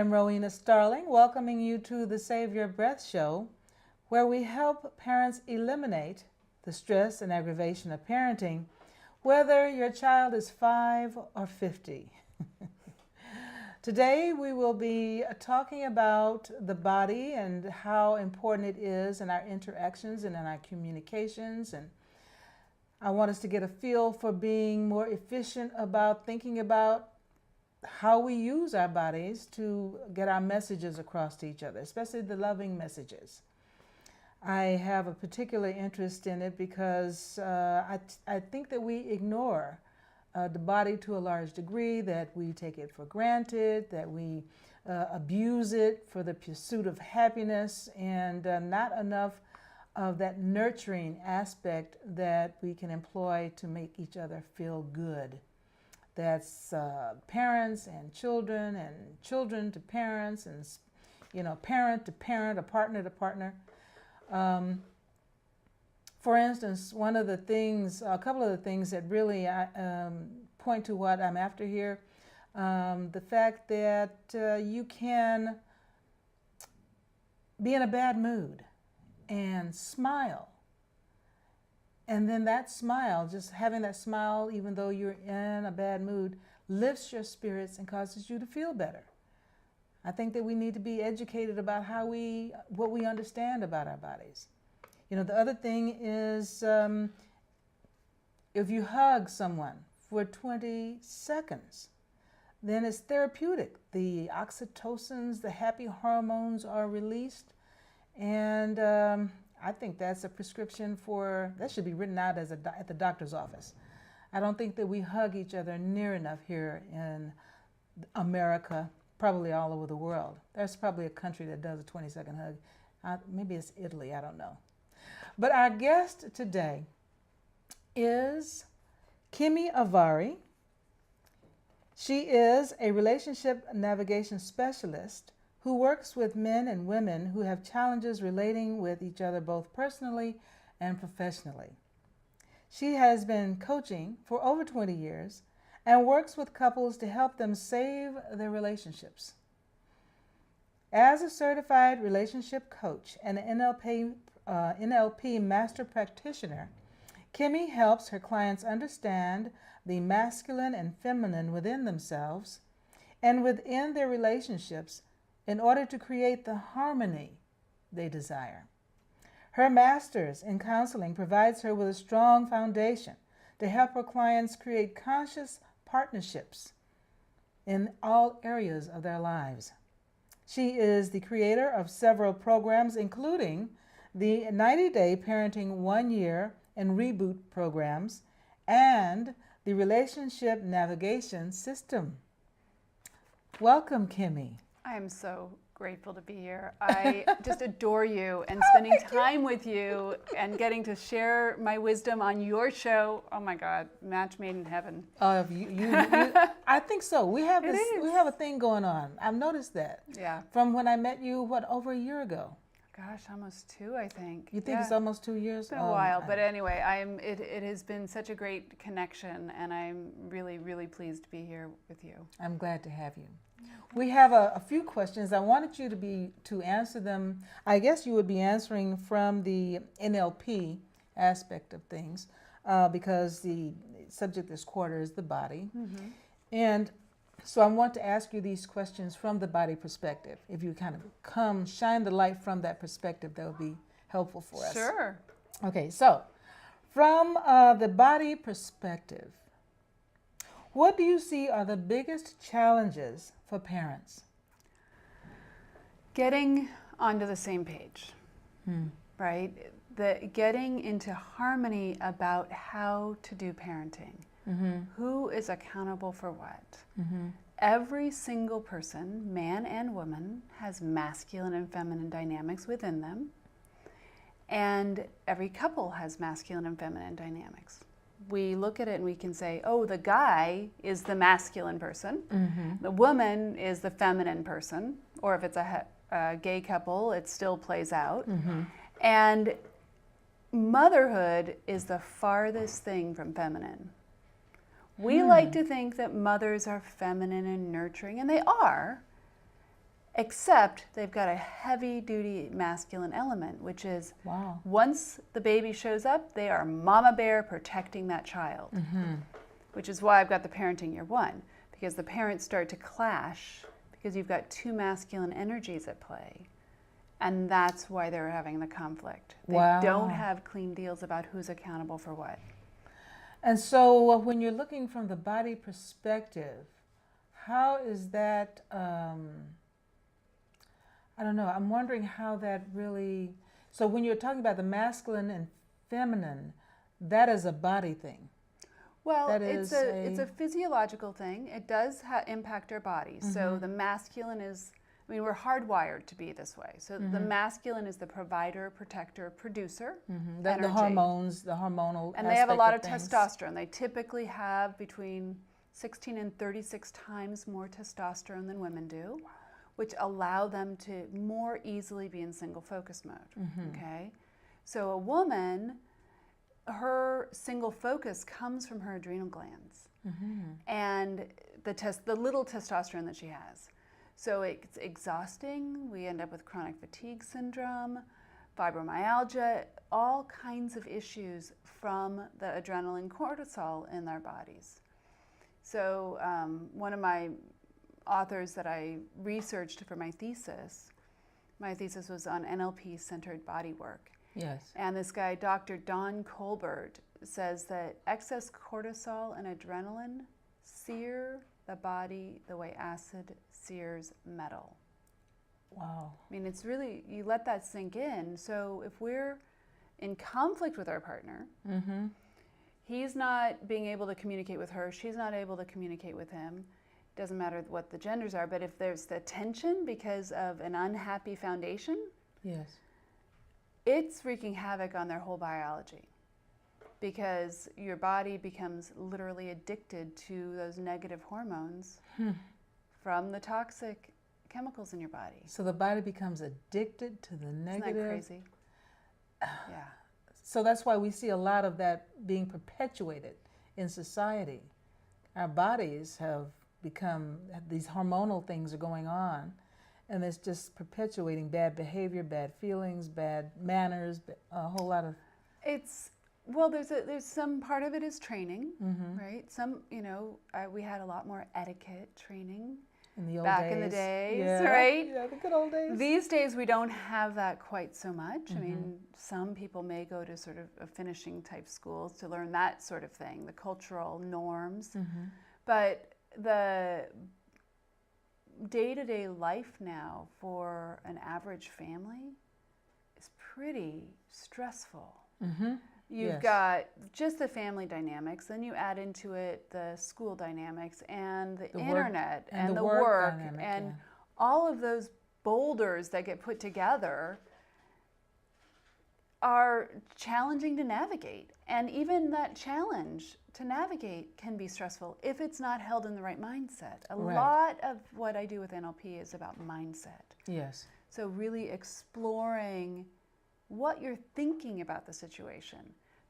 am Rowena Starling, welcoming you to the Save Your Breath show, where we help parents eliminate the stress and aggravation of parenting, whether your child is 5 or 50. Today we will be talking about the body and how important it is in our interactions and in our communications. And I want us to get a feel for being more efficient about thinking about how we use our bodies to get our messages across to each other, especially the loving messages. I have a particular interest in it because I think that we ignore the body to a large degree, that we take it for granted, that we abuse it for the pursuit of happiness, and not enough of that nurturing aspect that we can employ to make each other feel good. That's parents and children to parents, and parent to parent, a partner to partner. For instance, a couple of the things that really point to what I'm after here, the fact that you can be in a bad mood and smile. And then that smile, just having that smile, even though you're in a bad mood, lifts your spirits and causes you to feel better. I think that we need to be educated about what we understand about our bodies. The other thing is if you hug someone for 20 seconds, then it's therapeutic. The oxytocins, the happy hormones are released, and I think that's a prescription that should be written out at the doctor's office. I don't think that we hug each other near enough here in America, probably all over the world. There's probably a country that does a 20-second hug. Maybe it's Italy, I don't know. But our guest today is Kimi Avary. She is a relationship navigation specialist who works with men and women who have challenges relating with each other both personally and professionally. She has been coaching for over 20 years and works with couples to help them save their relationships. As a certified relationship coach and an NLP master practitioner, Kimi helps her clients understand the masculine and feminine within themselves and within their relationships in order to create the harmony they desire. Her master's in counseling provides her with a strong foundation to help her clients create conscious partnerships in all areas of their lives. She is the creator of several programs, including the 90-Day Parenting 1 Year and Reboot programs and the Relationship Navigation System. Welcome, Kimi. I am so grateful to be here. I just adore you, and spending time with you and getting to share my wisdom on your show. Oh my God, match made in heaven. I think so. We have a thing going on. I've noticed that. Yeah. From when I met you, over a year ago? Gosh, almost 2, I think. You think it's almost 2 years? It's been a while, but anyway, it has been such a great connection, and I'm really, really pleased to be here with you. I'm glad to have you. We have a few questions. I wanted you to answer them. I guess you would be answering from the NLP aspect of things, because the subject this quarter is the body. Mm-hmm. And so I want to ask you these questions from the body perspective. If you kind of shine the light from that perspective, that would be helpful for us. Sure. Okay, so from the body perspective, what do you see are the biggest challenges for parents? Getting onto the same page, right? Getting into harmony about how to do parenting. Mm-hmm. Who is accountable for what? Mm-hmm. Every single person, man and woman, has masculine and feminine dynamics within them. And every couple has masculine and feminine dynamics. We look at it and we can say, oh, the guy is the masculine person. Mm-hmm. The woman is the feminine person. Or if it's a gay couple, it still plays out. Mm-hmm. And motherhood is the farthest thing from feminine. We like to think that mothers are feminine and nurturing, and they are, except they've got a heavy-duty masculine element, which is Wow. once the baby shows up, they are mama bear protecting that child, which is why I've got the parenting year one, because the parents start to clash because you've got two masculine energies at play. And that's why they're having the conflict. They don't have clean deals about who's accountable for what. And so when you're looking from the body perspective, how is that, I don't know, I'm wondering how that really, so when you're talking about the masculine and feminine, that is a body thing. Well, it's a physiological thing. It does impact our bodies. So the masculine is, I mean, we're hardwired to be this way. So the masculine is the provider, protector, producer. The hormones, the hormonal and they have a lot of things. testosterone. They typically have between 16 and 36 times more testosterone than women do, which allow them to more easily be in single focus mode. Okay, so a woman, her single focus comes from her adrenal glands and the little testosterone that she has. So it's exhausting. We end up with chronic fatigue syndrome, fibromyalgia, all kinds of issues from the adrenaline cortisol in our bodies. So one of my authors that I researched for my thesis was on NLP-centered body work. Yes. And this guy, Dr. Don Colbert, says that excess cortisol and adrenaline sear the body the way acid sears metal. Wow. I mean, it's really, you let that sink in. So if we're in conflict with our partner, he's not being able to communicate with her, she's not able to communicate with him, doesn't matter what the genders are, but if there's the tension because of an unhappy foundation, yes, it's wreaking havoc on their whole biology, because your body becomes literally addicted to those negative hormones from the toxic chemicals in your body. So the body becomes addicted to the negative. Isn't that crazy? Yeah. So that's why we see a lot of that being perpetuated in society. Our bodies have become, these hormonal things are going on, and it's just perpetuating bad behavior, bad feelings, bad manners, a whole lot of... Well, there's some part of it is training, right? Some, we had a lot more etiquette training in the old back days. in the days, Yeah. right? Yeah, the good old days. These days we don't have that quite so much. I mean, some people may go to sort of a finishing type schools to learn that sort of thing, the cultural norms. But the day-to-day life now for an average family is pretty stressful. You've got just the family dynamics, then you add into it the school dynamics and the internet and the work dynamic, and all of those boulders that get put together are challenging to navigate. And even that challenge to navigate can be stressful if it's not held in the right mindset. A lot of what I do with NLP is about mindset. Yes. So really exploring what you're thinking about the situation,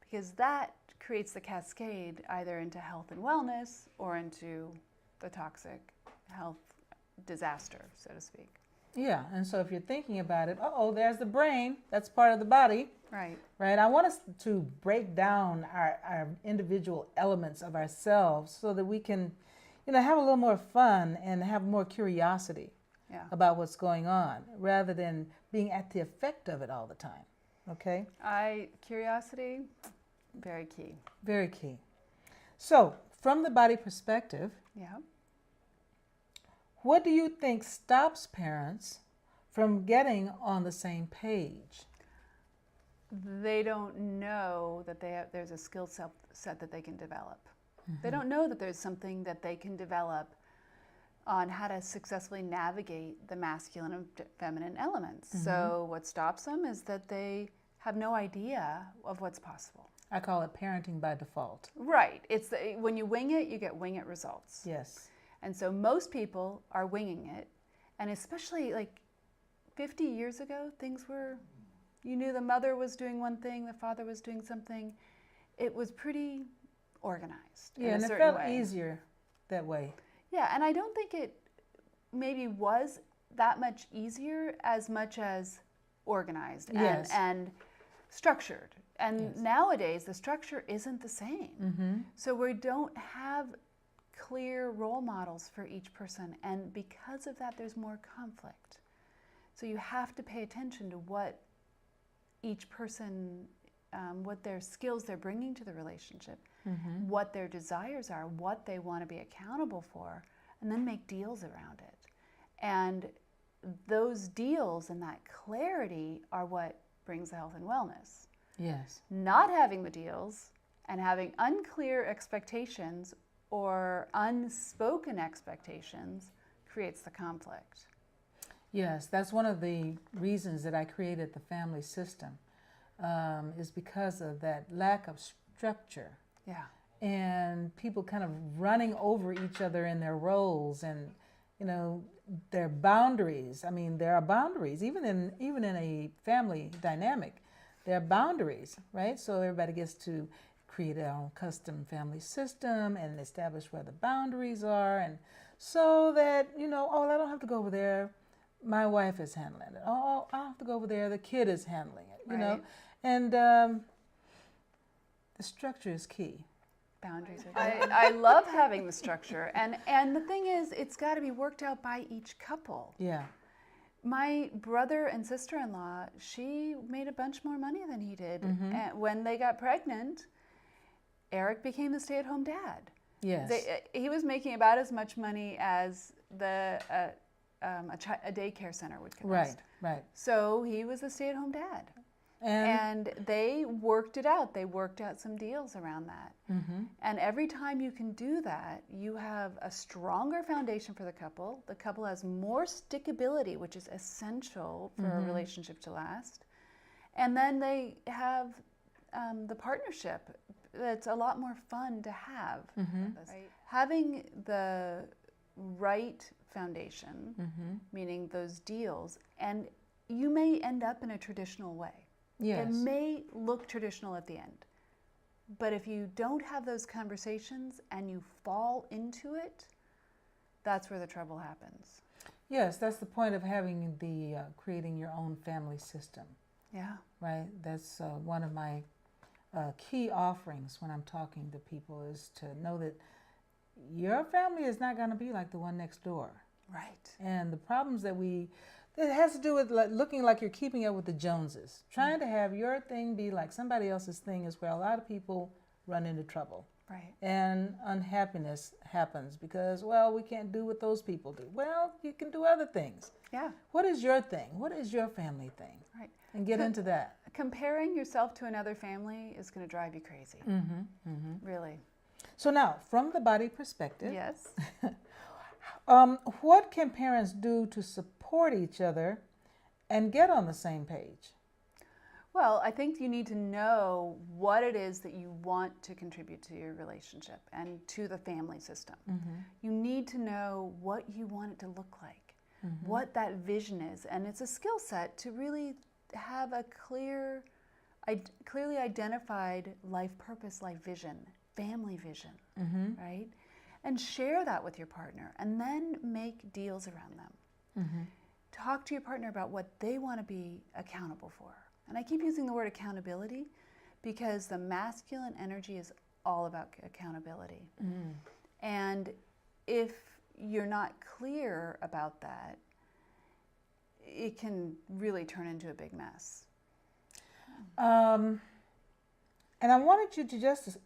because that creates the cascade either into health and wellness or into the toxic health disaster, so to speak. Yeah, and so if you're thinking about it, there's the brain, that's part of the body. Right. Right. I want us to break down our individual elements of ourselves so that we can, have a little more fun and have more curiosity about what's going on, rather than being at the effect of it all the time. Okay? Curiosity, very key. Very key. So, from the body perspective, what do you think stops parents from getting on the same page? They don't know that there's a skill set that they can develop. They don't know that there's something that they can develop on how to successfully navigate the masculine and feminine elements. So what stops them is that they have no idea of what's possible. I call it parenting by default. Right. It's when you wing it, you get wing it results. Yes. And so most people are winging it. And especially like 50 years ago, things were, you knew the mother was doing one thing, the father was doing something. It was pretty organized. Yeah, and it felt easier that way. Yeah, and I don't think it maybe was that much easier as much as organized Yes. and structured. And Yes. nowadays, the structure isn't the same. So we don't have clear role models for each person. And because of that, there's more conflict. So you have to pay attention to what each person, what their skills they're bringing to the relationship, what their desires are, what they want to be accountable for, and then make deals around it. And those deals and that clarity are what brings the health and wellness. Yes. Not having the deals and having unclear expectations or unspoken expectations creates the conflict. Yes, that's one of the reasons that I created the family system, is because of that lack of structure. Yeah. And people kind of running over each other in their roles and, their boundaries. I mean, there are boundaries, even in a family dynamic, there are boundaries, right? So everybody gets to create their own custom family system and establish where the boundaries are, and so that, oh, I don't have to go over there. My wife is handling it. Oh, I don't have to go over there. The kid is handling it, you know. And the structure is key. Boundaries are good. I love having the structure. And the thing is, it's got to be worked out by each couple. Yeah. My brother and sister-in-law, she made a bunch more money than he did. And when they got pregnant, Eric became the stay-at-home dad. Yes. He was making about as much money as a daycare center would cost. Right. So he was the stay-at-home dad. And they worked it out. They worked out some deals around that. And every time you can do that, you have a stronger foundation for the couple. The couple has more stickability, which is essential for a relationship to last. And then they have the partnership that's a lot more fun to have. Right? Having the right foundation, meaning those deals, and you may end up in a traditional way. Yes. It may look traditional at the end, but if you don't have those conversations and you fall into it, that's where the trouble happens. Yes, that's the point of having creating your own family system. Yeah. Right. That's one of my key offerings when I'm talking to people, is to know that your family is not going to be like the one next door. Right. And the problems it has to do with looking like you're keeping up with the Joneses. Trying to have your thing be like somebody else's thing is where a lot of people run into trouble. Right. And unhappiness happens because, well, we can't do what those people do. Well, you can do other things. Yeah. What is your thing? What is your family thing? Right. And get into that. Comparing yourself to another family is going to drive you crazy. Really. So now, from the body perspective, Yes. what can parents do to support each other and get on the same page? Well, I think you need to know what it is that you want to contribute to your relationship and to the family system. You need to know what you want it to look like, what that vision is. And it's a skill set to really have a clearly identified life purpose, life vision, family vision, right? And share that with your partner and then make deals around them. Talk to your partner about what they want to be accountable for. And I keep using the word accountability because the masculine energy is all about accountability. And if you're not clear about that, it can really turn into a big mess. And I wanted you to just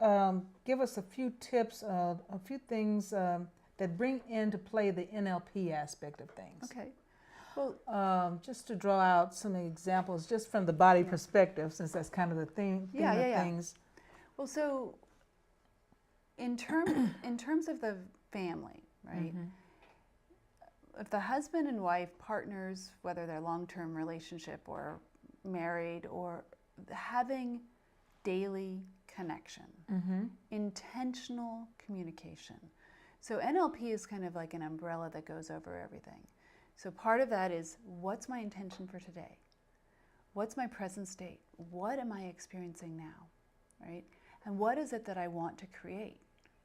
give us a few tips, a few things that bring into play the NLP aspect of things. Okay. Well, just to draw out some examples, just from the body perspective, since that's kind of the theme of things. Well, so in terms of the family, right? If the husband and wife partners, whether they're long-term relationship or married, or having daily connection, intentional communication. So NLP is kind of like an umbrella that goes over everything. So part of that is, what's my intention for today? What's my present state? What am I experiencing now, right? And what is it that I want to create?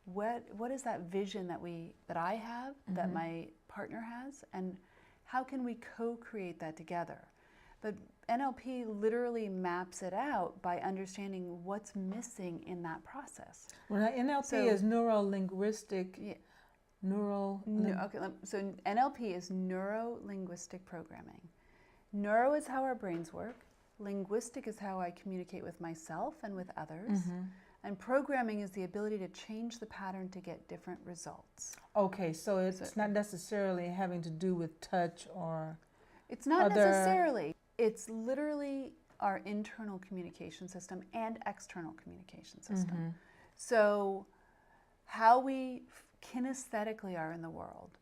What is that vision that I have, that my partner has, and how can we co-create that together? But NLP literally maps it out by understanding what's missing in that process. Well, NLP is neuro-linguistic. Yeah. So NLP is neuro-linguistic programming. Neuro is how our brains work. Linguistic is how I communicate with myself and with others. And programming is the ability to change the pattern to get different results. Okay, so it's not necessarily having to do with touch or... It's not necessarily. It's literally our internal communication system and external communication system. So how we kinesthetically are in the world,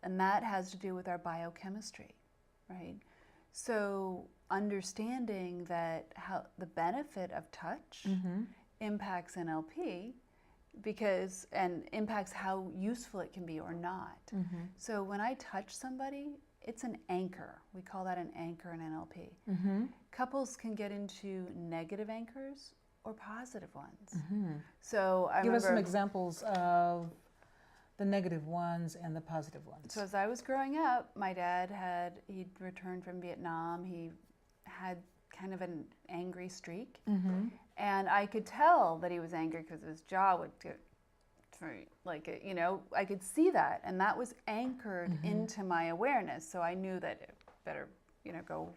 and that has to do with our biochemistry, right? So understanding that how the benefit of touch impacts NLP and impacts how useful it can be or not. So when I touch somebody, it's an anchor. We call that an anchor in NLP. Couples can get into negative anchors or positive ones. So Give us some examples of the negative ones and the positive ones. So as I was growing up, my dad he'd returned from Vietnam. He had kind of an angry streak. And I could tell that he was angry because his jaw would get like, you know, I could see that. And that was anchored into my awareness. So I knew that it better, you know, go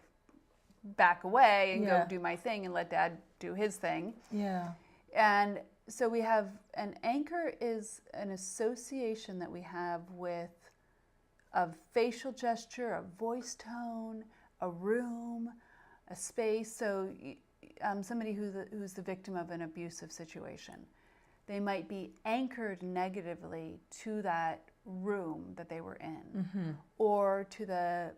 back away and go do my thing and let Dad do his thing. Yeah. And so we have an anchor is an association that we have with a facial gesture, a voice tone, a room, a space. So somebody who's the victim of an abusive situation, they might be anchored negatively to that room that they were in, or to the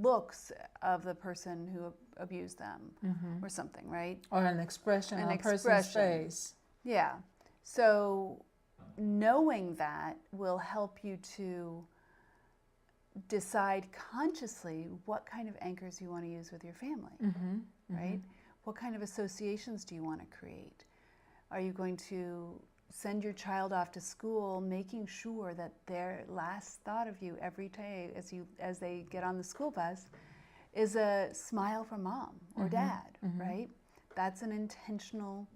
looks of the person who abused them, or something, right? Or an expression on a person's face. Yeah. So knowing that will help you to decide consciously what kind of anchors you want to use with your family, right? What kind of associations do you want to create? Are you going to send your child off to school making sure that their last thought of you every day as they get on the school bus is a smile from mom or dad, right? That's an intentional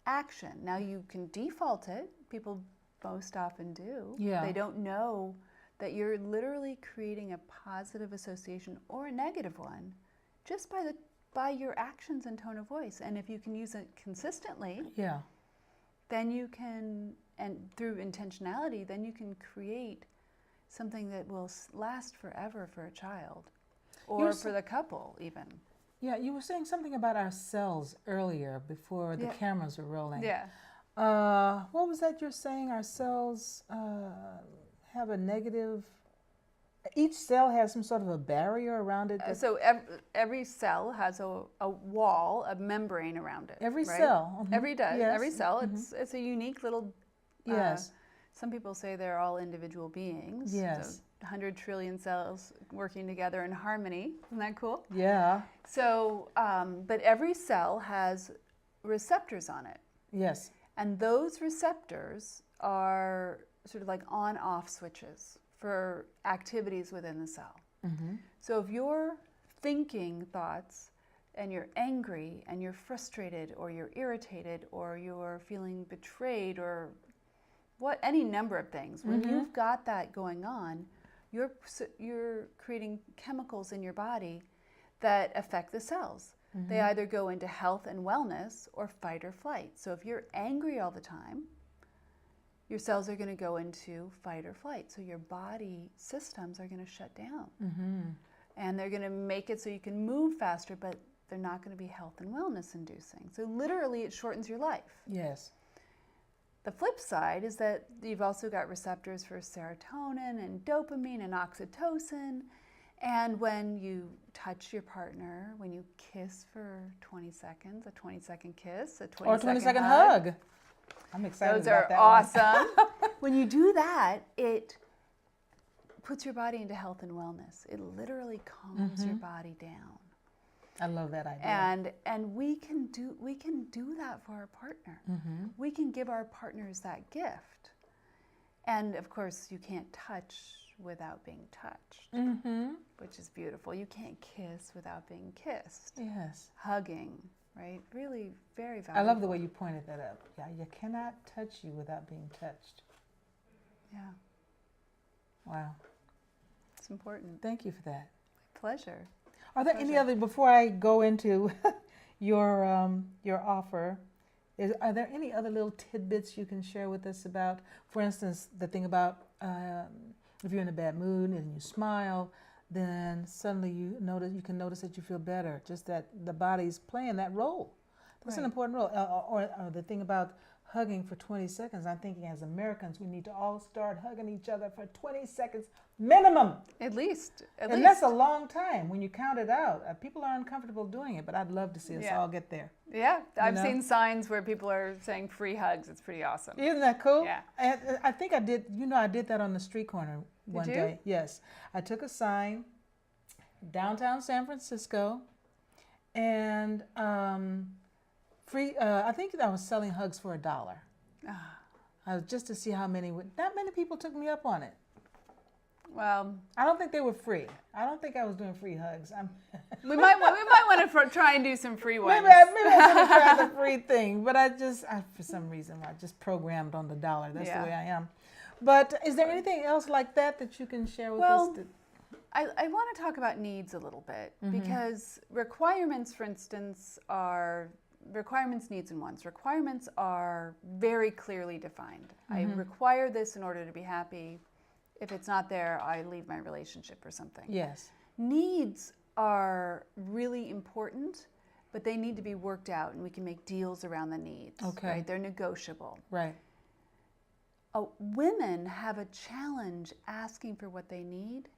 action. Now you can default it. People most often do. Yeah. They don't know that you're literally creating a positive association or a negative one just by your actions and tone of voice. And if you can use it consistently, then you can, and through intentionality, then you can create something that will last forever for a child or for the couple even. Yeah, you were saying something about our cells earlier before the cameras were rolling. Yeah. What was that you're saying? Our cells have a negative... Each cell has some sort of a barrier around it. So every cell has a wall, a membrane around it. Every right? cell. Every cell. It's a unique little... some people say they're all individual beings. Yes. So 100 trillion cells working together in harmony. Isn't that cool? Yeah. So, but every cell has receptors on it. Yes. And those receptors are sort of like on-off switches for activities within the cell. So if you're thinking thoughts and you're angry and you're frustrated or you're irritated or you're feeling betrayed or any number of things, when you've got that going on, you're creating chemicals in your body that affect the cells. They either go into health and wellness or fight or flight. So if you're angry all the time, your cells are going to go into fight or flight. So your body systems are going to shut down. And they're going to make it so you can move faster, but they're not going to be health and wellness inducing. So literally it shortens your life. Yes. The flip side is that you've also got receptors for serotonin and dopamine and oxytocin. And when you touch your partner, when you kiss for 20 seconds, a 20-second kiss, a 20-second hug. I'm excited Those about are that awesome. When you do that, it puts your body into health and wellness. It literally calms your body down. I love that idea. And we can do that for our partner. We can give our partners that gift. And of course, you can't touch without being touched, Mm-hmm. which is beautiful. You can't kiss without being kissed. Yes. Hugging, right? Really very valuable. I love the way you pointed that up. Yeah, you cannot touch you without being touched. Yeah, Wow. it's important. Thank you for that. Pleasure. Are there any other, before I go into your offer, are there any other little tidbits you can share with us about, for instance, the thing about if you're in a bad mood and you smile, then suddenly you can notice that you feel better, just that the body's playing that role. That's an important role. Or the thing about hugging for 20 seconds, I'm thinking as Americans, we need to all start hugging each other for 20 seconds minimum. At least. And that's a long time when you count it out. People are uncomfortable doing it, but I'd love to see us all get there. Yeah, I've seen signs where people are saying free hugs. It's pretty awesome. Isn't that cool? Yeah. I think I did, I did that on the street corner one Did you? day. Yes. I took a sign, downtown San Francisco, and free, I think I was selling hugs for $1. Just to see how many, not many people took me up on it. Well, I don't think they were free. I don't think I was doing free hugs. we might want to try and do some free ones. Maybe I was going to try the free thing, but I for some reason, I just programmed on the $1. That's the way I am. But is there anything else like that you can share with us? I want to talk about needs a little bit, because requirements, for instance, are requirements, needs, and wants. Requirements are very clearly defined. I require this in order to be happy. If it's not there, I leave my relationship or something. Yes. Needs are really important, but they need to be worked out, and we can make deals around the needs. Okay. Right? They're negotiable. Right. Women have a challenge asking for what they need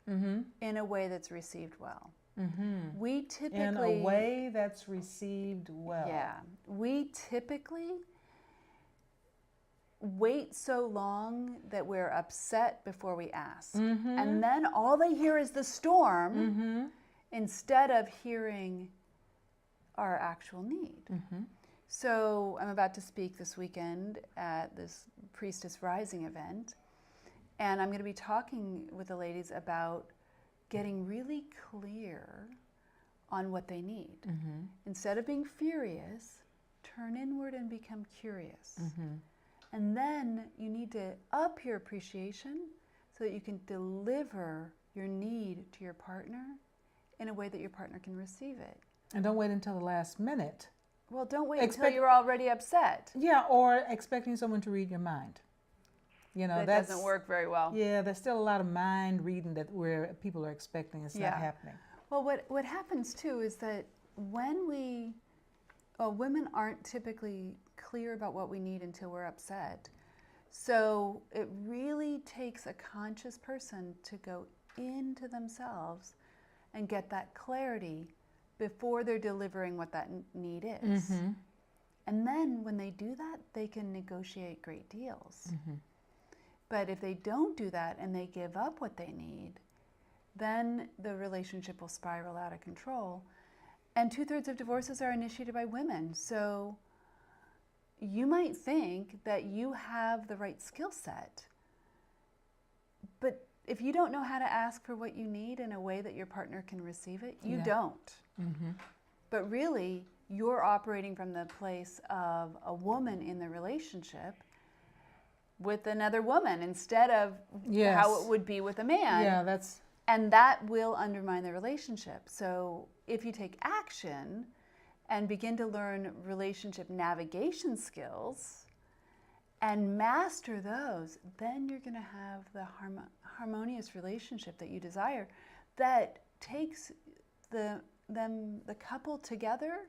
in a way that's received well. We typically... In a way that's received well. Yeah. We typically wait so long that we're upset before we ask. And then all they hear is the storm instead of hearing our actual need. So I'm about to speak this weekend at this Priestess Rising event, and I'm going to be talking with the ladies about getting really clear on what they need. Instead of being furious, turn inward and become curious. And then you need to up your appreciation so that you can deliver your need to your partner in a way that your partner can receive it. And don't wait until the last minute. Well, don't wait until you're already upset. Yeah, or expecting someone to read your mind. That doesn't work very well. Yeah, there's still a lot of mind reading where people are expecting it's not happening. Well, what happens too is that when women aren't typically clear about what we need until we're upset. So it really takes a conscious person to go into themselves and get that clarity before they're delivering what that need is. And then when they do that, they can negotiate great deals. But if they don't do that and they give up what they need, then the relationship will spiral out of control. And 2/3 of divorces are initiated by women. So you might think that you have the right skill set, but if you don't know how to ask for what you need in a way that your partner can receive it, you don't. But really, you're operating from the place of a woman in the relationship with another woman instead of how it would be with a man. Yeah, and that will undermine the relationship. So if you take action and begin to learn relationship navigation skills and master those, then you're going to have the harmonious relationship that you desire that takes the couple together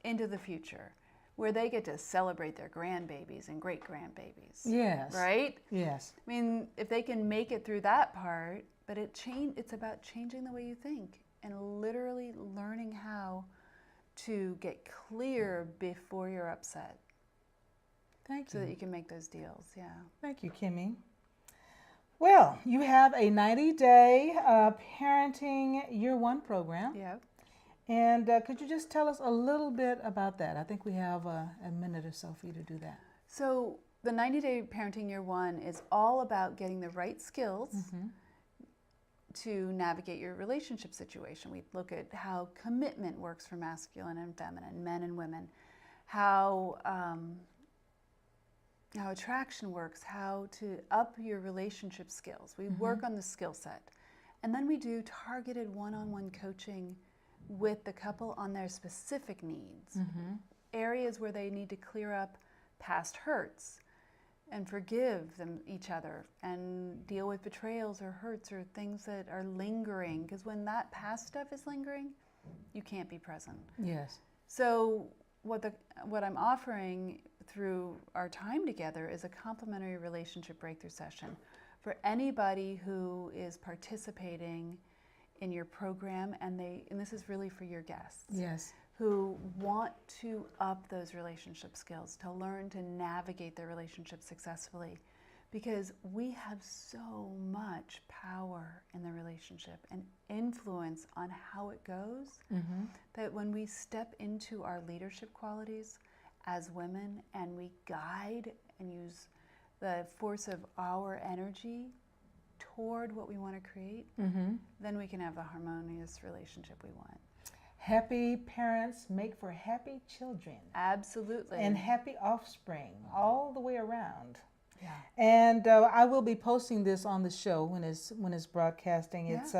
into the future, where they get to celebrate their grandbabies and great-grandbabies. Yes. Right? Yes. I mean, if they can make it through that part, but it's about changing the way you think and literally learning how to get clear before you're upset. Thank you. So that you can make those deals, Thank you, Kimi. Well, you have a 90-day parenting year one program. Yeah. And could you just tell us a little bit about that? I think we have a minute or so for you to do that. So the 90-day parenting year one is all about getting the right skills to navigate your relationship situation. We look at how commitment works for masculine and feminine, men and women, how attraction works, how to up your relationship skills. We work on the skill set. And then we do targeted one-on-one coaching with the couple on their specific needs, areas where they need to clear up past hurts and forgive each other and deal with betrayals or hurts or things that are lingering. Because when that past stuff is lingering, you can't be present. Yes. So what I'm offering through our time together is a complimentary relationship breakthrough session for anybody who is participating in your program, and this is really for your guests. Yes. Who want to up those relationship skills, to learn to navigate their relationship successfully, because we have so much power in the relationship and influence on how it goes, that when we step into our leadership qualities as women and we guide and use the force of our energy toward what we want to create, then we can have the harmonious relationship we want. Happy parents make for happy children. Absolutely. And happy offspring all the way around. Yeah. And I will be posting this on the show when it's broadcasting. Yeah. It's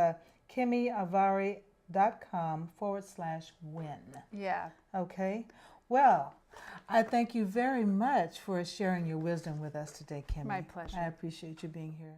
KimiAvary.com/win. Yeah. Okay. Well, I thank you very much for sharing your wisdom with us today, Kimi. My pleasure. I appreciate you being here.